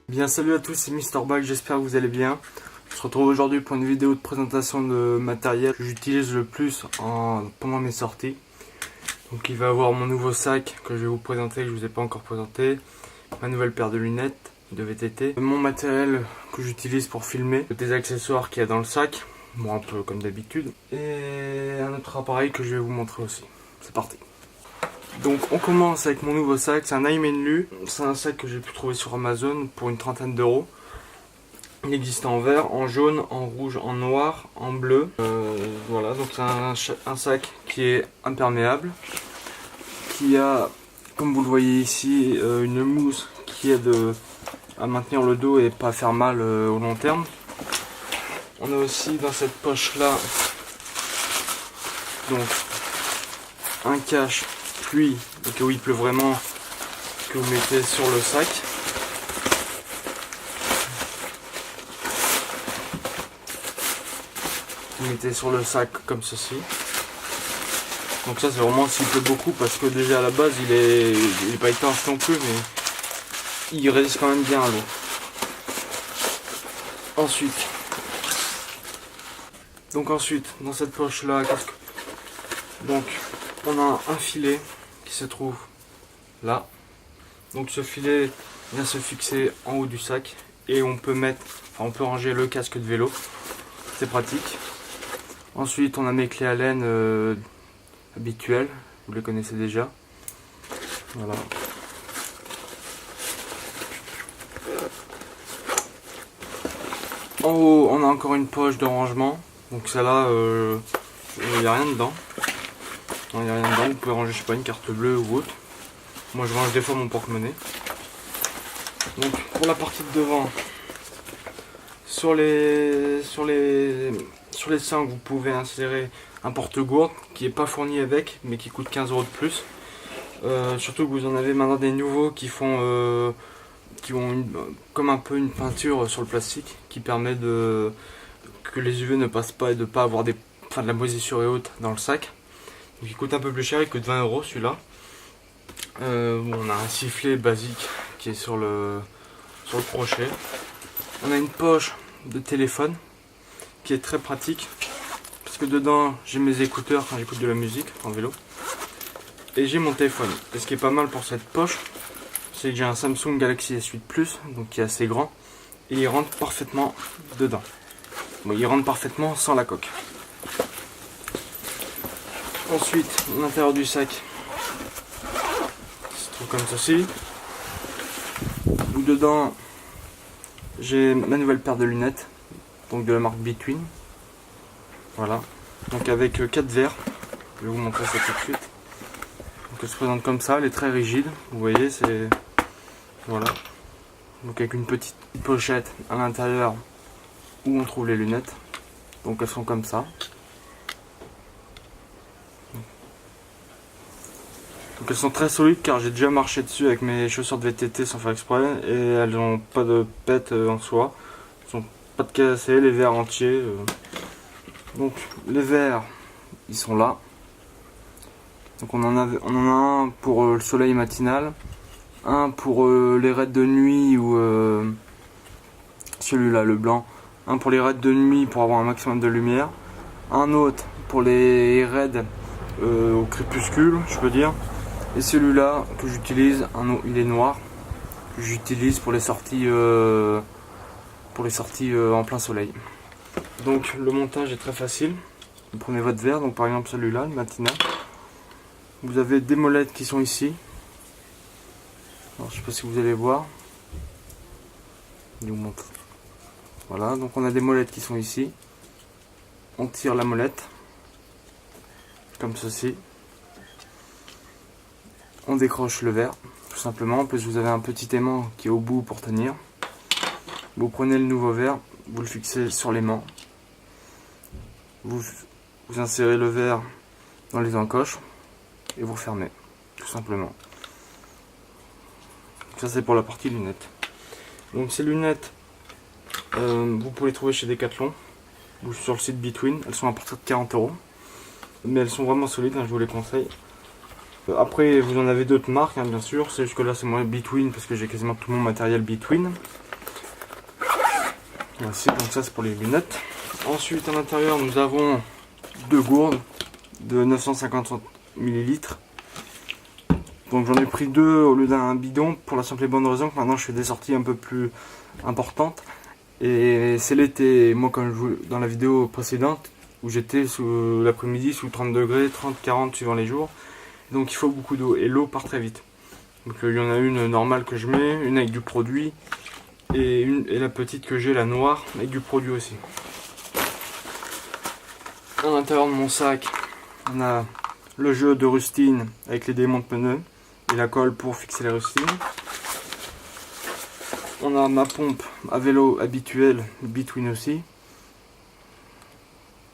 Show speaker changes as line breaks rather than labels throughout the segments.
Bien, salut à tous, c'est Mister Bag, j'espère que vous allez bien. On se retrouve aujourd'hui pour une vidéo de présentation de matériel que j'utilise le plus pendant mes sorties. Donc il va y avoir mon nouveau sac que je vais vous présenter, que je ne vous ai pas encore présenté, ma nouvelle paire de lunettes de VTT, mon matériel que j'utilise pour filmer, des accessoires qu'il y a dans le sac, bon un peu comme d'habitude, et un autre appareil que je vais vous montrer aussi. C'est parti. Donc on commence avec mon nouveau sac, c'est un Aimenlu, c'est un sac que j'ai pu trouver sur Amazon pour une trentaine d'euros. Il existe en vert, en jaune, en rouge, en noir, en bleu. Voilà, donc c'est un sac qui est imperméable, qui a, comme vous le voyez ici, une mousse qui aide à maintenir le dos et pas faire mal au long terme. On a aussi dans cette poche là donc un cache pluie, donc où il pleut vraiment, que vous mettez sur le sac. Vous mettez sur le sac comme ceci. Donc ça c'est vraiment s'il pleut beaucoup, parce que déjà à la base il est pas étanche non plus, mais il résiste quand même bien à l'eau. Ensuite dans cette poche là, donc on a un filet qui se trouve là. Donc ce filet vient se fixer en haut du sac et on peut ranger le casque de vélo. C'est pratique. Ensuite on a mes clés Allen habituelles, vous les connaissez déjà. Voilà. En haut on a encore une poche de rangement. Donc celle-là, il n'y a rien dedans. Il n'y a rien dedans, vous pouvez ranger, je sais pas, une carte bleue ou autre. Moi je range des fois mon porte-monnaie. Donc pour la partie de devant, sur les cintres, vous pouvez insérer un porte-gourde qui n'est pas fourni avec, mais qui coûte 15 € de plus. Surtout que vous en avez maintenant des nouveaux qui ont comme un peu une peinture sur le plastique qui permet que les UV ne passent pas et de ne pas avoir de la moisissure et autres dans le sac. Donc il coûte un peu plus cher, il coûte 20 € celui-là. On a un sifflet basique qui est sur le crochet. On a une poche de téléphone qui est très pratique, parce que dedans j'ai mes écouteurs quand j'écoute de la musique en vélo, et j'ai mon téléphone. Et ce qui est pas mal pour cette poche, c'est que j'ai un Samsung Galaxy S8 Plus, donc qui est assez grand, et il rentre parfaitement dedans. Bon, il rentre parfaitement sans la coque. Ensuite, l'intérieur du sac se trouve comme ceci, où dedans j'ai ma nouvelle paire de lunettes, donc de la marque Between. Voilà, donc avec 4 verres, je vais vous montrer ça tout de suite. Donc elle se présente comme ça, elle est très rigide, vous voyez, c'est... Voilà, donc avec une petite pochette à l'intérieur où on trouve les lunettes, donc elles sont comme ça. Donc elles sont très solides, car j'ai déjà marché dessus avec mes chaussures de VTT sans faire exprès, et elles n'ont pas de pète en soi, elles sont pas de cassés, les verres entiers. Donc les verres, ils sont là. Donc on en a un pour le soleil matinal, un pour les raids de nuit, ou celui-là le blanc, un pour les raids de nuit pour avoir un maximum de lumière, un autre pour les raids au crépuscule, je peux dire. Et celui-là que j'utilise, il est noir, que j'utilise pour les sorties en plein soleil. Donc le montage est très facile. Vous prenez votre verre, donc par exemple celui-là, le matinal. Vous avez des molettes qui sont ici. Alors, je ne sais pas si vous allez voir. Je vous montre. Voilà, donc on a des molettes qui sont ici. On tire la molette, comme ceci. On décroche le verre, tout simplement. En plus, vous avez un petit aimant qui est au bout pour tenir. Vous prenez le nouveau verre, vous le fixez sur l'aimant. Vous insérez le verre dans les encoches et vous refermez, tout simplement. Ça, c'est pour la partie lunettes. Donc ces lunettes, vous pouvez les trouver chez Decathlon ou sur le site Between. Elles sont à partir de 40 €, mais elles sont vraiment solides, hein, je vous les conseille. Après vous en avez d'autres marques, hein, bien sûr, c'est juste que là c'est moi Between parce que j'ai quasiment tout mon matériel Between. Voici, donc ça c'est pour les lunettes. Ensuite à l'intérieur nous avons deux gourdes de 950 ml. Donc j'en ai pris deux au lieu d'un bidon pour la simple et bonne raison que maintenant je fais des sorties un peu plus importantes. Et c'est l'été, moi comme je vous dans la vidéo précédente où j'étais sous l'après-midi sous 30 degrés, 30, 40 suivant les jours. Donc il faut beaucoup d'eau et l'eau part très vite. Donc il y en a une normale que je mets, une avec du produit et la petite que j'ai, la noire, avec du produit aussi. À l'intérieur de mon sac, on a le jeu de rustine avec les démontes pneus et la colle pour fixer les rustines. On a ma pompe à vélo habituelle, Between aussi.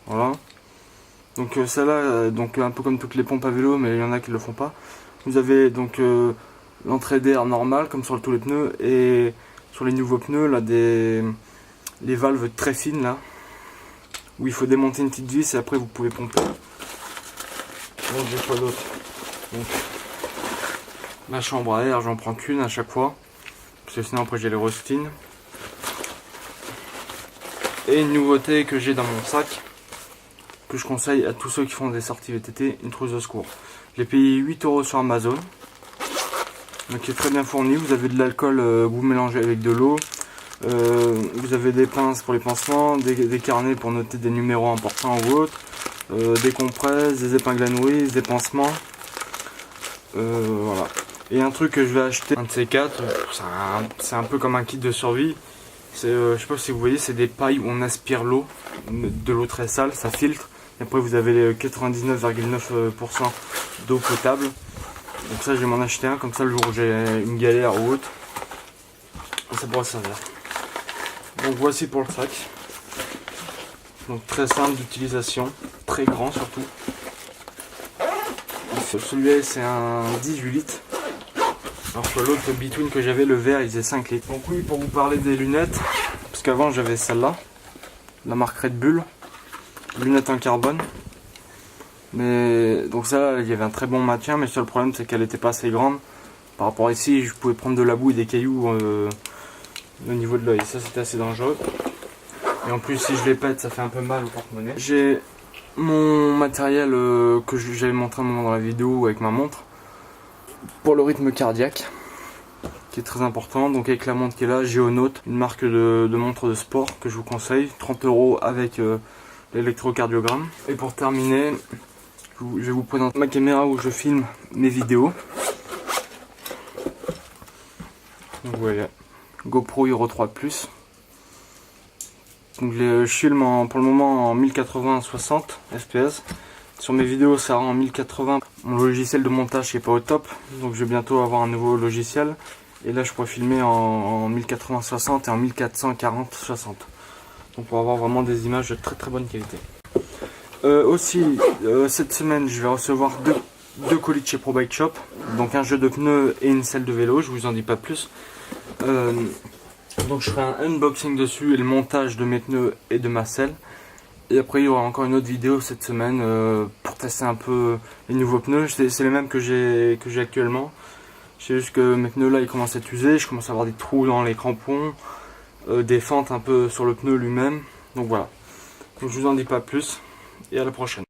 Voilà. Donc celle-là, donc un peu comme toutes les pompes à vélo, mais il y en a qui ne le font pas. Vous avez donc l'entrée d'air normale, comme sur tous les pneus, et sur les nouveaux pneus, là, les valves très fines, là, où il faut démonter une petite vis et après vous pouvez pomper. Donc j'ai quoi d'autre? Donc ma chambre à air, j'en prends qu'une à chaque fois, parce que sinon après j'ai les rustines. Et une nouveauté que j'ai dans mon sac, que je conseille à tous ceux qui font des sorties VTT, une trousse de secours. Je l'ai payé 8 € sur Amazon. Donc il est très bien fourni. Vous avez de l'alcool que vous mélangez avec de l'eau. Vous avez des pinces pour les pansements, des carnets pour noter des numéros importants ou autres, des compresses, des épingles à nourrice, des pansements. Voilà. Et un truc que je vais acheter, un de ces quatre, c'est un peu comme un kit de survie. Je sais pas si vous voyez, c'est des pailles où on aspire l'eau, de l'eau très sale, ça filtre. Et après vous avez les 99,9% d'eau potable. Donc ça je vais m'en acheter un, comme ça le jour où j'ai une galère ou autre, ça pourra servir. Donc voici pour le sac. Donc très simple d'utilisation, très grand surtout. Celui-là c'est un 18 litres. Alors que l'autre Between que j'avais, le vert, il faisait 5 litres. Donc oui, pour vous parler des lunettes, parce qu'avant j'avais celle-là, la marque Red Bull, lunettes en carbone. Mais donc ça, il y avait un très bon maintien, mais le seul problème c'est qu'elle n'était pas assez grande. Par rapport à ici, je pouvais prendre de la boue et des cailloux au niveau de l'œil. Ça c'était assez dangereux. Et en plus si je les pète, ça fait un peu mal au porte-monnaie. J'ai mon matériel que j'avais montré un moment dans la vidéo avec ma montre. Pour le rythme cardiaque, qui est très important, donc avec la montre qui est là, Geonaut, une marque de montre de sport que je vous conseille, 30 € avec l'électrocardiogramme. Et pour terminer, je vais vous présenter ma caméra où je filme mes vidéos. Donc voilà, GoPro Hero 3 Plus. Donc je filme pour le moment en 1080-60 fps. Sur mes vidéos ça rend en 1080. Mon logiciel de montage qui est pas au top, donc je vais bientôt avoir un nouveau logiciel. Et là je pourrais filmer en 1080-60 et en 1440-60. Donc pour avoir vraiment des images de très très bonne qualité. Aussi cette semaine je vais recevoir deux colis de chez Pro Bike Shop. Donc un jeu de pneus et une selle de vélo, je vous en dis pas plus. Donc je ferai un unboxing dessus et le montage de mes pneus et de ma selle. Et après il y aura encore une autre vidéo cette semaine pour tester un peu les nouveaux pneus. C'est les mêmes que j'ai actuellement. C'est juste que mes pneus là ils commencent à être usés, je commence à avoir des trous dans les crampons, des fentes un peu sur le pneu lui-même. Donc voilà. Donc je vous en dis pas plus et à la prochaine.